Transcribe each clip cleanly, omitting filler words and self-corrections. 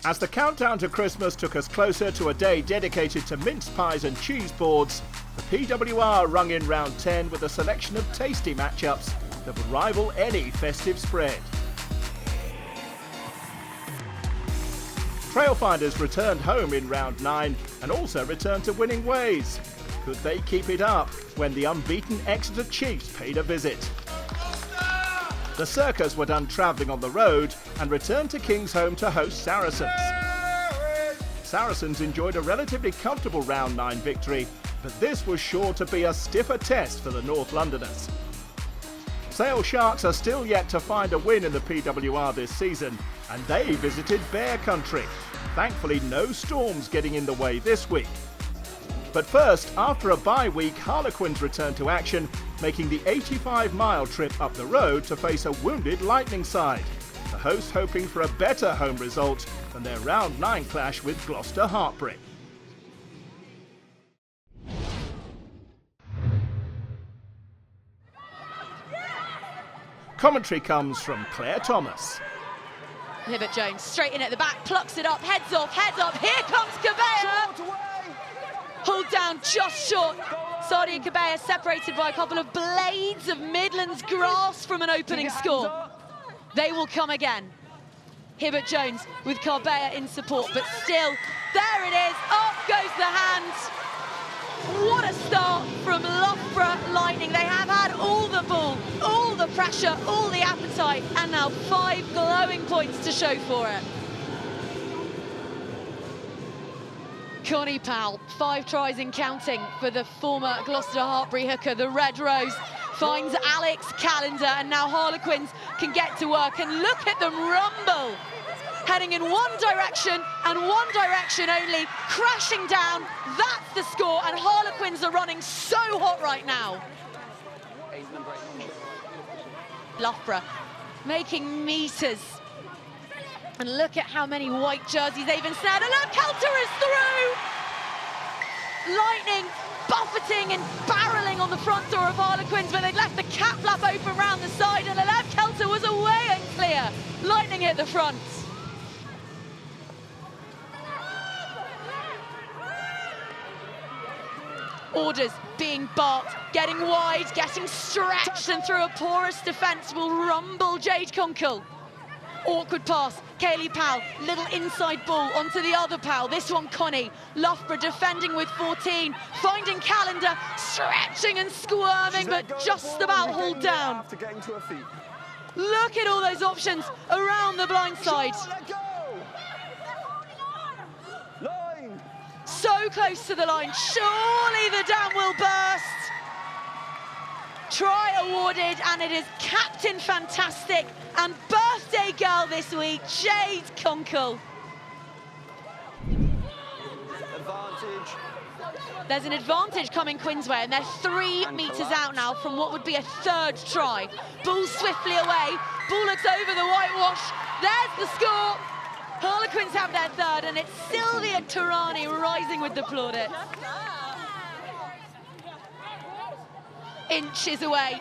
As the countdown to Christmas took us closer to a day dedicated to mince pies and cheese boards, the PWR rung in round 10 with a selection of tasty matchups that would rival any festive spread. Trailfinders returned home in round 9 and also returned to winning ways. Could they keep it up when the unbeaten Exeter Chiefs paid a visit? The Circus were done travelling on the road and returned to Kingsholm to host Saracens. Saracens enjoyed a relatively comfortable round 9 victory, but this was sure to be a stiffer test for the North Londoners. Sale Sharks are still yet to find a win in the PWR this season, and they visited Bear Country. Thankfully, no storms getting in the way this week. But first, after a bye week, Harlequins returned to action, making the 85-mile trip up the road to face a wounded Lightning side. The hosts hoping for a better home result than their round 9 clash with Gloucester Heartbreak. Commentary comes from Claire Thomas. Hibbert Jones straight in at the back, plucks it up, heads off, here comes Cabella! Pulled down just short. Sadia Cabella separated by a couple of blades of Midlands grass from an opening score. They will come again. Hibbert Jones with Cabella in support, but still, there it is, up goes the hand. What a start from Loughborough Lightning. They have had all the ball, all the pressure, all the appetite, and now 5 glowing points to show for it. Connie Powell, 5 tries in counting for the former Gloucester Hartbury hooker. The Red Rose finds Alex Callender, and now Harlequins can get to work, and look at them rumble. Heading in one direction and one direction only, crashing down. That's the score, and Harlequins are running so hot right now. Loughborough making meters. And look at how many white jerseys they've ensnared. And look, Kelter is through! Lightning buffeting and barrelling on the front door of Harlequins when they'd left the cap flap open round the side, and Alef Kelter was away and clear. Lightning hit the front. Orders being barked, getting wide, getting stretched, and through a porous defence will rumble Jade Kunkel. Awkward pass, Kaylee Powell, little inside ball onto the other Powell, this one Connie. Loughborough defending with 14, finding Callender, stretching and squirming, but just about hauled down. Look at all those options around the blind side. So close to the line, surely the dam will burst. Try awarded, and it is Captain Fantastic and birthday girl this week, Jade Kunkel. Advantage. There's an advantage coming Quins' way, and they're 3 metres out now from what would be a 3rd try. Ball swiftly away, ball looks over the whitewash, there's the score. Harlequins have their 3rd, and it's Sylvia Turani rising with the plaudits. Inches away,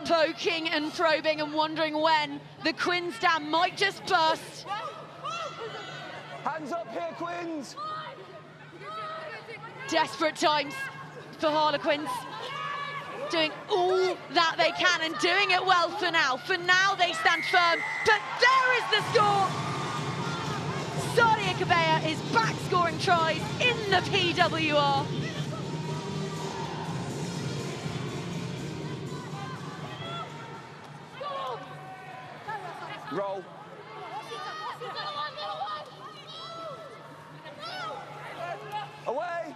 poking and probing and wondering when the Quins dam might just burst. Hands up here, Quins! Desperate times for Harlequins, doing all that they can and doing it well for now. For now, they stand firm, but there is the score! Sadia Cabella is back scoring tries in the PWR. Roll. Away.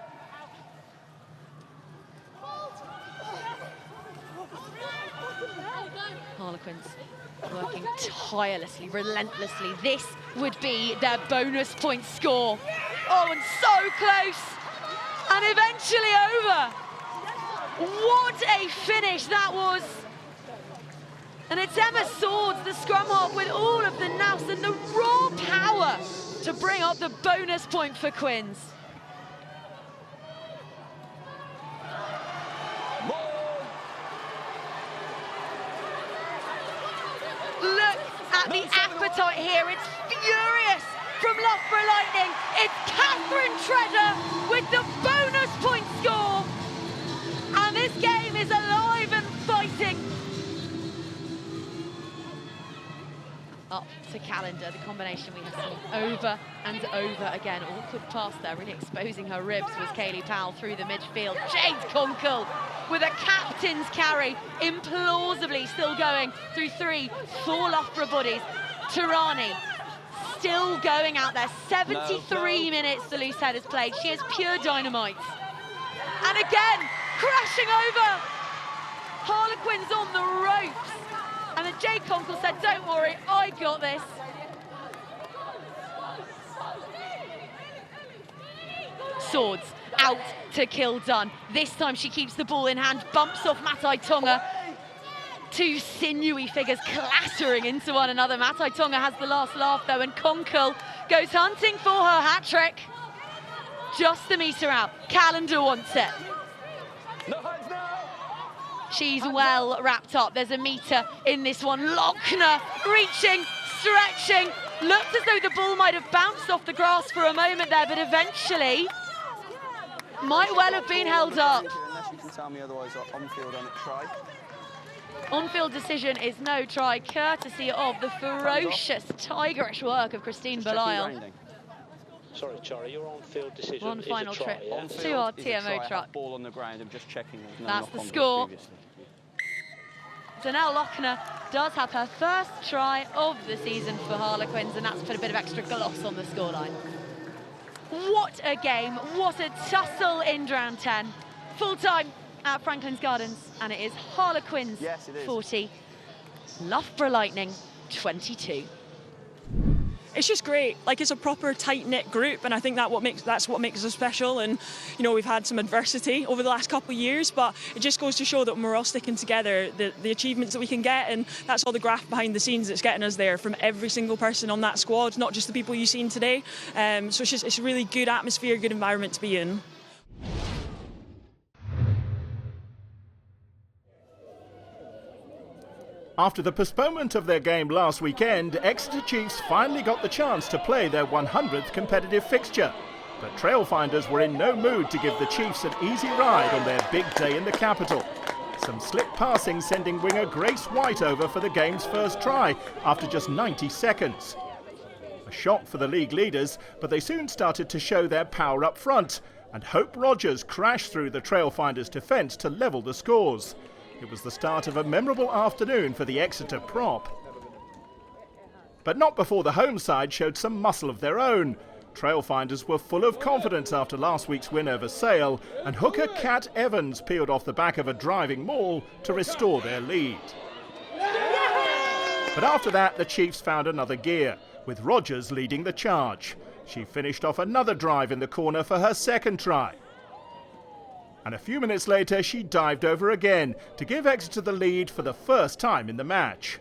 Harlequins working tirelessly, relentlessly. This would be their bonus point score. Oh, and so close, and eventually over. What a finish that was. And it's Emma Swords, the scrum half, with all of the nous and the raw power to bring up the bonus point for Quins. Look at the appetite appetite here. It's furious from Loughborough Lightning. It's Catherine Treader with the bonus point score. And this game is alive and fighting. Up to Calendar, the combination we have seen over and over again. Awkward pass there, really exposing her ribs was Kayleigh Powell through the midfield. Jade Conkle with a captain's carry, implausibly still going through 3 4 Loughborough bodies. Tarani still going out there. 73 minutes the loose head has played. She is pure dynamite. And again, crashing over. Harlequins on the ropes. And then Jade Conkle said, don't worry, I got this. Swords out to Kildun. This time she keeps the ball in hand, bumps off Matai Tonga. 2 sinewy figures clattering into one another. Matai Tonga has the last laugh though, and Conkle goes hunting for her hat-trick. Just a metre out. Calendar wants it. She's well wrapped up. There's a metre in this one. Lochner reaching, stretching. Looked as though the ball might have bounced off the grass for a moment there, but eventually might well have been held up. Unless you can tell me otherwise, on-field on a try. On-field decision is no try, courtesy of the ferocious, tigerish work of Christine Belisle. Sorry, Charlie, your on-field decision One is final a try, trip yeah? to our TMO truck. Ball on the ground, I'm just checking. That's the score. Donnell Lochner does have her first try of the season for Harlequins, and that's put a bit of extra gloss on the scoreline. What a game, what a tussle in round 10. Full time at Franklin's Gardens, and it is Harlequins 40, Loughborough Lightning 22. It's just great. Like, it's a proper tight-knit group, and I think that's what makes us special. And you know, we've had some adversity over the last couple of years, but it just goes to show that when we're all sticking together, the achievements that we can get, and that's all the graft behind the scenes that's getting us there from every single person on that squad, not just the people you've seen today. So it's a really good atmosphere, good environment to be in. After the postponement of their game last weekend, Exeter Chiefs finally got the chance to play their 100th competitive fixture. But Trailfinders were in no mood to give the Chiefs an easy ride on their big day in the capital. Some slick passing sending winger Grace White over for the game's first try after just 90 seconds. A shock for the league leaders, but they soon started to show their power up front, and Hope Rogers crashed through the Trailfinders' defence to level the scores. It was the start of a memorable afternoon for the Exeter prop. But not before the home side showed some muscle of their own. Trailfinders were full of confidence after last week's win over Sale, and hooker Kat Evans peeled off the back of a driving maul to restore their lead. But after that, the Chiefs found another gear, with Rogers leading the charge. She finished off another drive in the corner for her second try. And a few minutes later, she dived over again to give Exeter the lead for the first time in the match.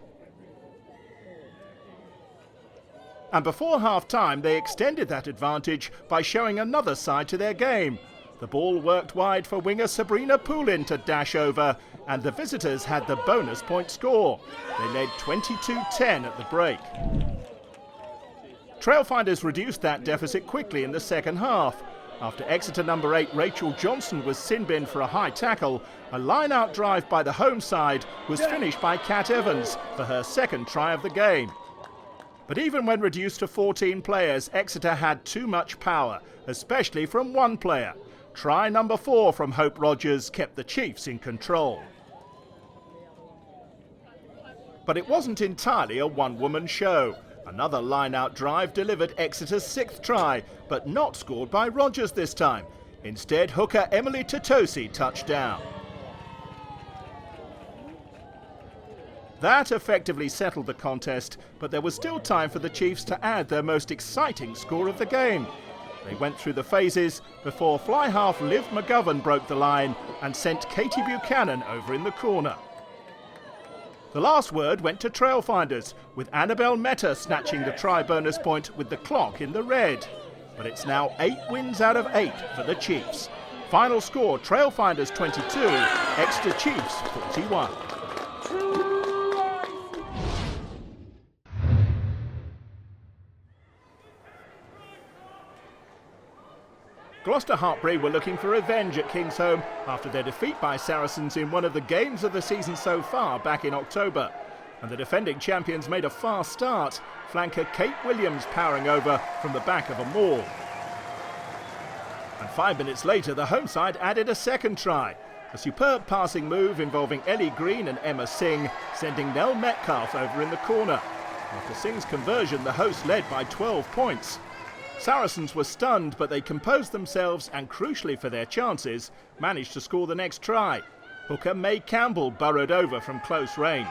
And before half-time, they extended that advantage by showing another side to their game. The ball worked wide for winger Sabrina Poulin to dash over, and the visitors had the bonus point score. They led 22-10 at the break. Trailfinders reduced that deficit quickly in the second half. After Exeter number 8 Rachel Johnson was sin-binned for a high tackle, a line-out drive by the home side was finished by Kat Evans for her second try of the game. But even when reduced to 14 players, Exeter had too much power, especially from one player. Try number 4 from Hope Rogers kept the Chiefs in control. But it wasn't entirely a one-woman show. Another line-out drive delivered Exeter's 6th try, but not scored by Rogers this time. Instead, hooker Emily Totosi touched down. That effectively settled the contest, but there was still time for the Chiefs to add their most exciting score of the game. They went through the phases before fly-half Liv McGovern broke the line and sent Katie Buchanan over in the corner. The last word went to Trailfinders, with Annabelle Meta snatching the try bonus point with the clock in the red. But it's now 8 wins out of 8 for the Chiefs. Final score, Trailfinders 22, Exeter Chiefs 41. Gloucester Hartpury were looking for revenge at Kingsholm after their defeat by Saracens in one of the games of the season so far back in October. And the defending champions made a fast start, flanker Kate Williams powering over from the back of a maul. And 5 minutes later, the home side added a second try. A superb passing move involving Ellie Green and Emma Singh, sending Nell Metcalf over in the corner. After Singh's conversion, the hosts led by 12 points. Saracens were stunned, but they composed themselves and, crucially for their chances, managed to score the next try. Hooker May Campbell burrowed over from close range.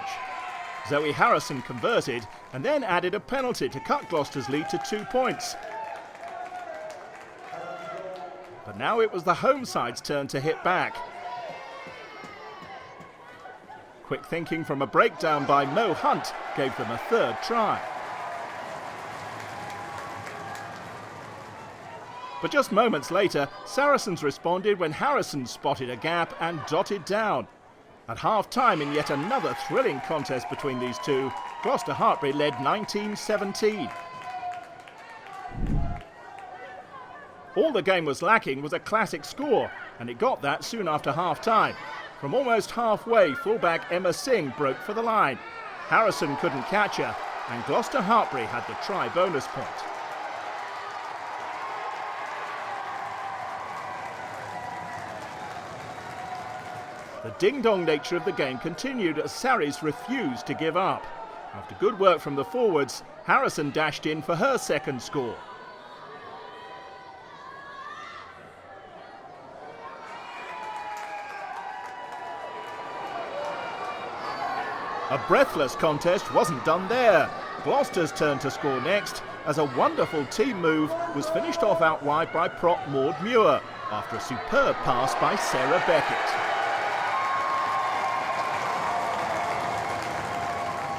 Zoe Harrison converted and then added a penalty to cut Gloucester's lead to 2 points. But now it was the home side's turn to hit back. Quick thinking from a breakdown by Mo Hunt gave them a third try. But just moments later, Saracens responded when Harrison spotted a gap and dotted down. At half-time, in yet another thrilling contest between these two, Gloucester Hartpury led 19-17. All the game was lacking was a classic score, and it got that soon after half-time. From almost halfway, fullback Emma Singh broke for the line. Harrison couldn't catch her, and Gloucester Hartpury had the try bonus point. The ding-dong nature of the game continued as Sarries refused to give up. After good work from the forwards, Harrison dashed in for her second score. A breathless contest wasn't done there. Gloucester's turn to score next, as a wonderful team move was finished off out wide by prop Maud Muir after a superb pass by Sarah Beckett.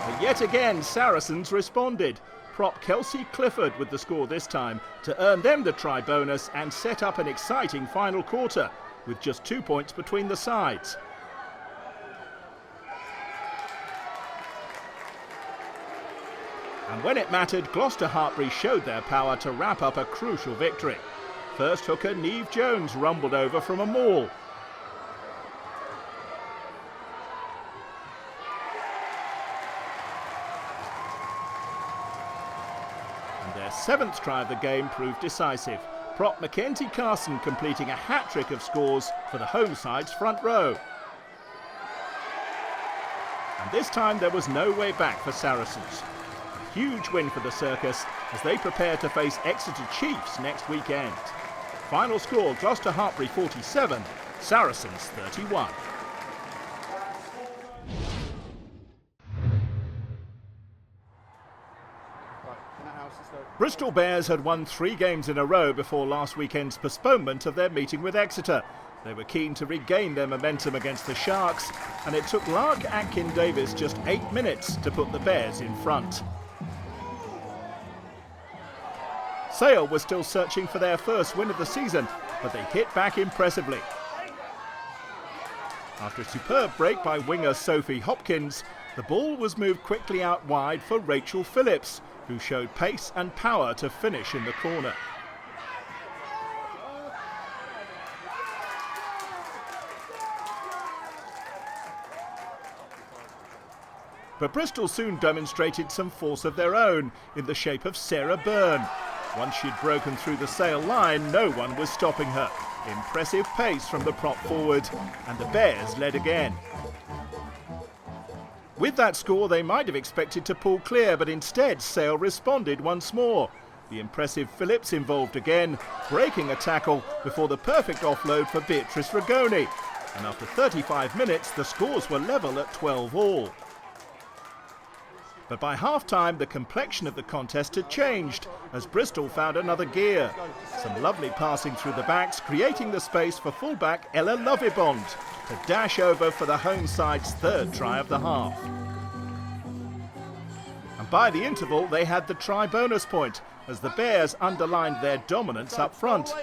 But yet again, Saracens responded. Prop Kelsey Clifford with the score this time to earn them the try bonus and set up an exciting final quarter with just 2 points between the sides. And when it mattered, Gloucester Hartpury showed their power to wrap up a crucial victory. First hooker Neve Jones rumbled over from a maul. And their seventh try of the game proved decisive. Prop Mackenzie Carson completing a hat-trick of scores for the home side's front row. And this time there was no way back for Saracens. Huge win for the Circus as they prepare to face Exeter Chiefs next weekend. Final score, Gloucester Hartpury 47, Saracens 31. Bristol Bears had won 3 games in a row before last weekend's postponement of their meeting with Exeter. They were keen to regain their momentum against the Sharks, and it took Lark Atkin-Davis just 8 minutes to put the Bears in front. Sale was still searching for their first win of the season, but they hit back impressively. After a superb break by winger Sophie Hopkins, the ball was moved quickly out wide for Rachel Phillips, who showed pace and power to finish in the corner. But Bristol soon demonstrated some force of their own in the shape of Sarah Byrne. Once she'd broken through the Sale line, no one was stopping her. Impressive pace from the prop forward, and the Bears led again. With that score, they might have expected to pull clear, but instead Sale responded once more. The impressive Phillips involved again, breaking a tackle before the perfect offload for Beatrice Rigoni. And after 35 minutes, the scores were level at 12-all. But by half-time, the complexion of the contest had changed as Bristol found another gear. Some lovely passing through the backs, creating the space for fullback Ella Lovibond to dash over for the home side's third try of the half. And by the interval, they had the try bonus point as the Bears underlined their dominance up front.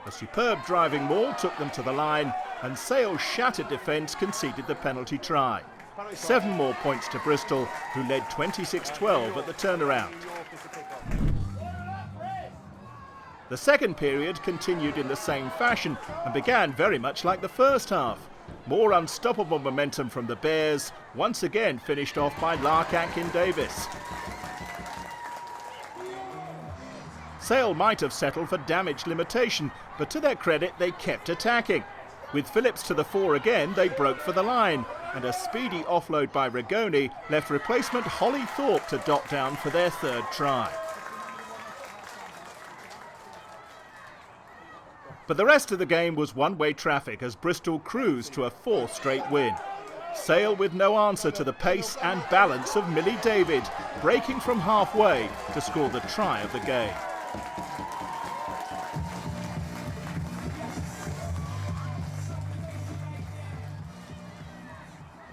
A superb driving maul took them to the line, and Sale's shattered defence conceded the penalty try. 7 more points to Bristol, who led 26-12 at the turnaround. The second period continued in the same fashion and began very much like the first half. More unstoppable momentum from the Bears, once again finished off by Lark Atkin-Davis. Sale might have settled for damage limitation, but to their credit they kept attacking. With Phillips to the fore again, they broke for the line, and a speedy offload by Rigoni left replacement Holly Thorpe to dot down for their third try. But the rest of the game was one-way traffic as Bristol cruised to a fourth straight win. Sale with no answer to the pace and balance of Millie David, breaking from halfway to score the try of the game.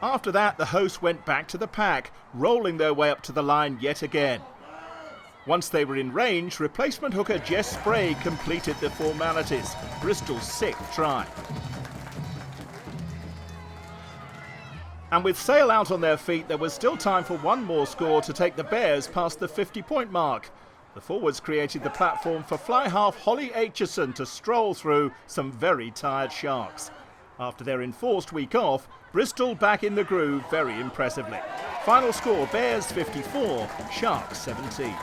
After that, the hosts went back to the pack, rolling their way up to the line yet again. Once they were in range, replacement hooker Jess Sprague completed the formalities, Bristol's sixth try. And with Sale out on their feet, there was still time for one more score to take the Bears past the 50-point mark. The forwards created the platform for fly half Holly Aitchison to stroll through some very tired Sharks. After their enforced week off, Bristol back in the groove very impressively. Final score, Bears 54, Sharks 17.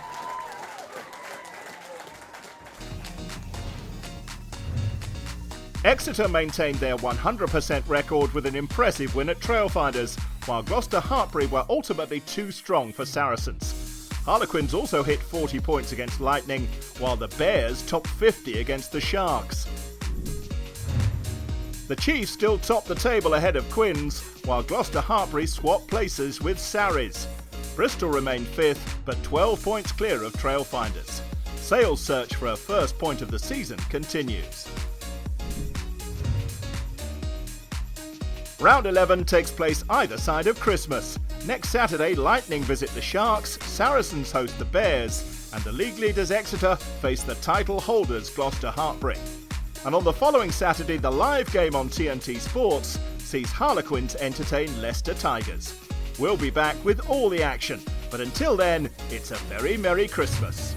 Exeter maintained their 100% record with an impressive win at Trailfinders, while Gloucester Hartpury were ultimately too strong for Saracens. Harlequins also hit 40 points against Lightning, while the Bears topped 50 against the Sharks. The Chiefs still topped the table ahead of Quins, while Gloucester Hartpury swapped places with Sarries. Bristol remained fifth, but 12 points clear of Trailfinders. Sale's search for a first point of the season continues. Round 11 takes place either side of Christmas. Next Saturday, Lightning visit the Sharks, Saracens host the Bears, and the league leaders Exeter face the title holders Gloucester Hartpury. And on the following Saturday, the live game on TNT Sports sees Harlequins entertain Leicester Tigers. We'll be back with all the action, but until then, it's a very Merry Christmas.